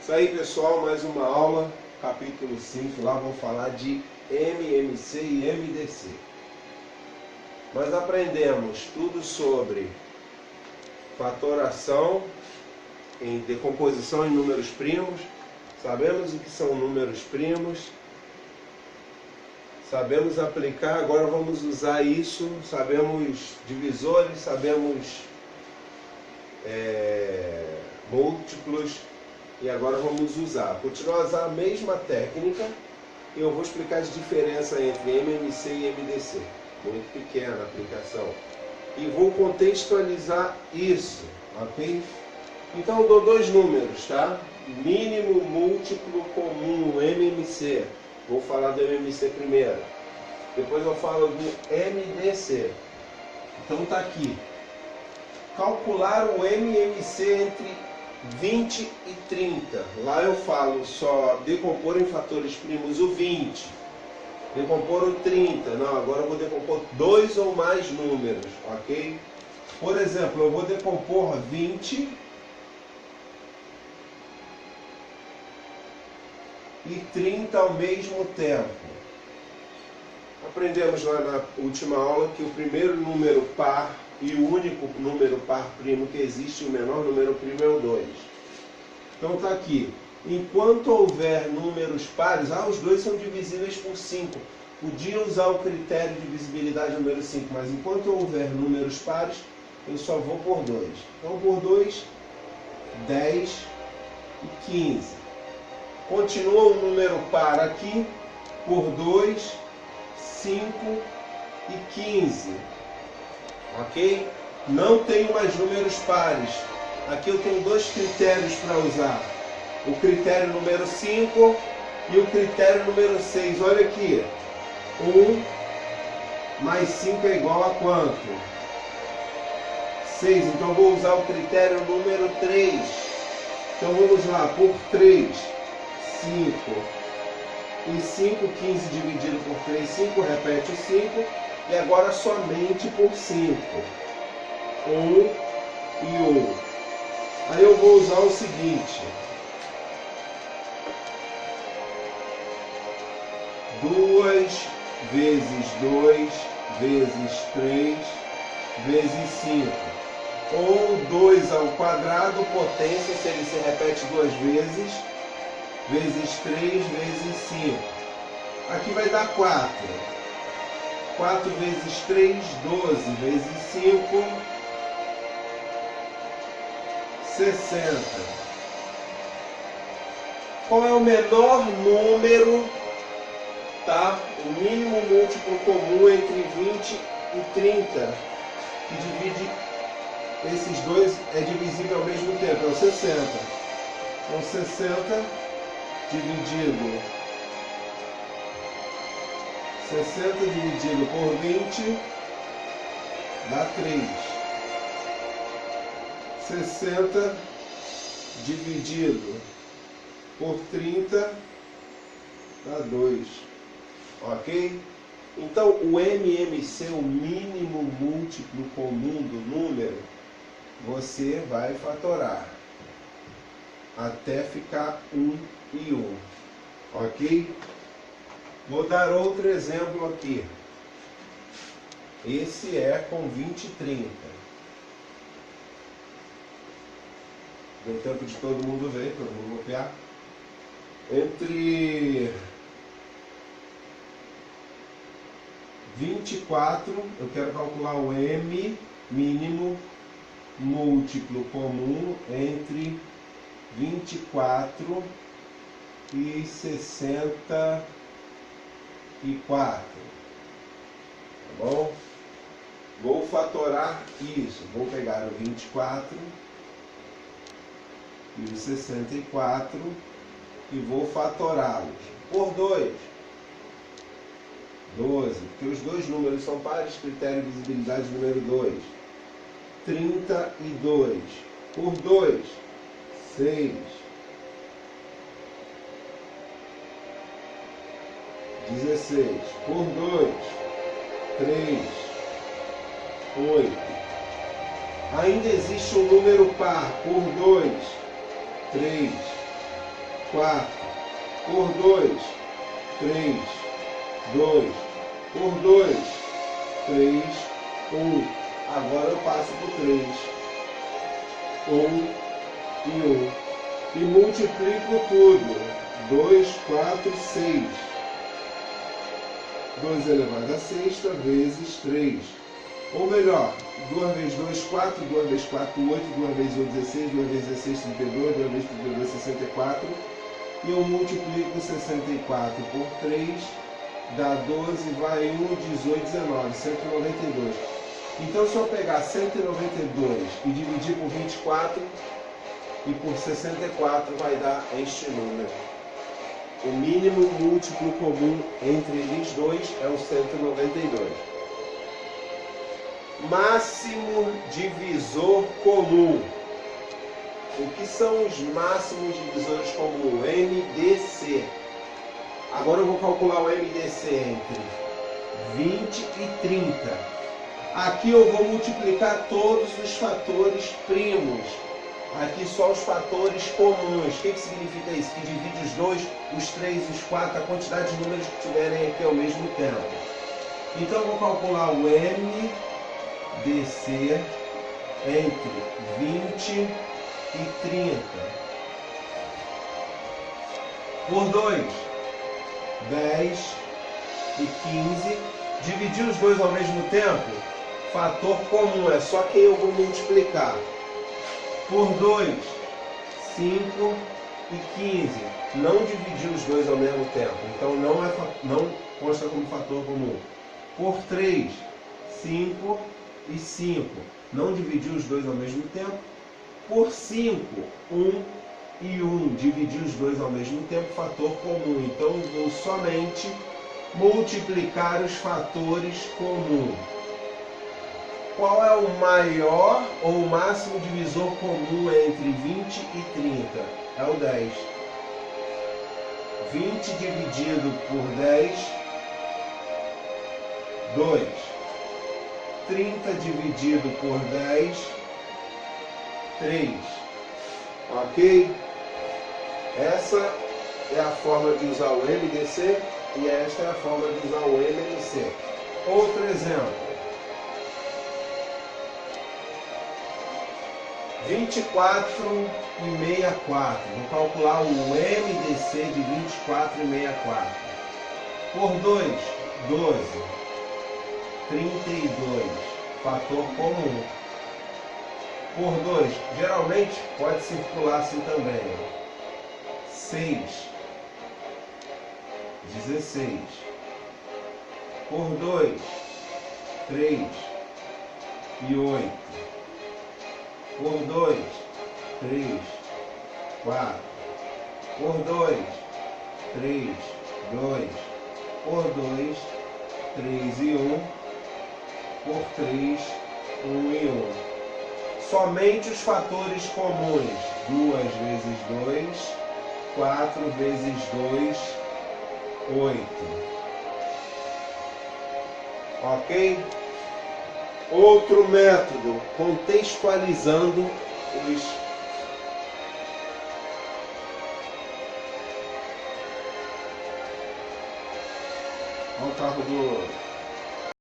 Isso aí, pessoal, mais uma aula, capítulo 5, lá vou falar de MMC e MDC. Nós aprendemos tudo sobre fatoração, em decomposição em números primos, sabemos o que são números primos, sabemos aplicar, agora vamos usar isso, sabemos divisores, sabemos múltiplos, e agora vamos continuar a usar a mesma técnica, e eu vou explicar as diferenças entre MMC e MDC, muito pequena a aplicação, e vou contextualizar isso, ok? Então eu dou dois números, tá? Mínimo, múltiplo, comum, MMC. Vou falar do MMC primeiro. Depois eu falo do MDC. Então tá aqui. Calcular o MMC entre 20 e 30. Lá eu falo só decompor em fatores primos o 20. Decompor o 30. Não, agora eu vou decompor dois ou mais números, ok? Por exemplo, eu vou decompor 20 e 30 ao mesmo tempo. Aprendemos lá na última aula que o primeiro número par e o único número par primo que existe, o menor número primo é o 2. Então está aqui. Enquanto houver números pares, os dois são divisíveis por 5. Podia usar o critério de divisibilidade número 5, mas enquanto houver números pares, eu só vou por 2. Então por 2, 10 e 15. Continua um número par aqui, por 2, 5 e 15. Ok? Não tenho mais números pares. Aqui eu tenho dois critérios para usar. O critério número 5 e o critério número 6. Olha aqui. 1 mais 5 é igual a quanto? 6. Então eu vou usar o critério número 3. Então vamos lá. Por 3. 5 e 5, 15 dividido por 3, 5, repete o 5, e agora somente por 5, 1 e 1. Aí eu vou usar o seguinte, 2 vezes 2 vezes 3 vezes 5, ou 2 ao quadrado, potência, se ele se repete duas vezes, vezes 3 vezes 5. Aqui vai dar 4. 4 vezes 3, 12. Vezes 5, 60. Qual é o menor número, tá? O mínimo múltiplo comum entre 20 e 30, que divide esses dois, é divisível ao mesmo tempo, é o 60. Então 60 dividido 60 dividido por 20 dá 3. 60 dividido por 30 dá 2. Ok? Então o MMC, o mínimo múltiplo comum do número, você vai fatorar até ficar 1 e 1, ok? Vou dar outro exemplo aqui. Esse é com 20 e 30. Deu tempo de todo mundo ver, todo mundo copiar. Entre 24, eu quero calcular o M mínimo múltiplo comum entre 24 e 64. Tá bom? Vou fatorar isso. Vou pegar o 24 e o 64 e vou fatorá-los por 2. 12, porque os dois números são pares, critério de divisibilidade número 2. 32 por 2, 6. 16 por 2, 3, 8. Ainda existe um número par por 2, 3. 4. Por 2, 3, 2. Por 2, 3, 1. Agora eu passo por 3. 1 e 1. E multiplico tudo. 2, 4, 6. 2 elevado a sexta vezes 3. Ou melhor, 2 vezes 2, 4. 2 vezes 4, 8. 2 vezes 8, 16. 2 vezes 16, 32. 2 vezes 32, 64. E eu multiplico 64 por 3. Dá 12, vai 1, 18, 19. 192. Então, se eu pegar 192 e dividir por 24 e por 64, vai dar este número. O mínimo múltiplo comum entre eles dois é o 192. Máximo divisor comum. O que são os máximos divisores comuns? MDC. Agora eu vou calcular o MDC entre 20 e 30. Aqui eu vou multiplicar todos os fatores primos. Aqui só os fatores comuns. O que significa isso? Que divide os 2, os 3, os 4, a quantidade de números que tiverem aqui ao mesmo tempo. Então eu vou calcular o MDC entre 20 e 30. Por 2, 10 e 15. Dividir os dois ao mesmo tempo, fator comum, é só quem eu vou multiplicar. Por 2, 5 e 15. Não dividir os dois ao mesmo tempo, então não consta como fator comum. Por 3, 5 e 5. Não dividir os dois ao mesmo tempo. Por 5, 1 e 1. Dividir os dois ao mesmo tempo, fator comum. Então eu vou somente multiplicar os fatores comuns. Qual é o maior ou o máximo divisor comum entre 20 e 30? É o 10. 20 dividido por 10, 2. 30 dividido por 10, 3. Ok? Essa é a forma de usar o MDC e esta é a forma de usar o MNC. Outro exemplo. 24 e 64. Vou calcular o MDC de 24 e 64. Por 2, 12. 32. Fator comum. Por 2, geralmente pode circular assim também. 6. 16. Por 2, 3 e 8. Por 2, 3, 4. Por 2, 3, 2. Por 2, 3 e 1. Por 3, 1 e 1. Somente os fatores comuns. 2 vezes 2, 4 vezes 2, 8. Ok? Outro método, contextualizando os Olha o carro do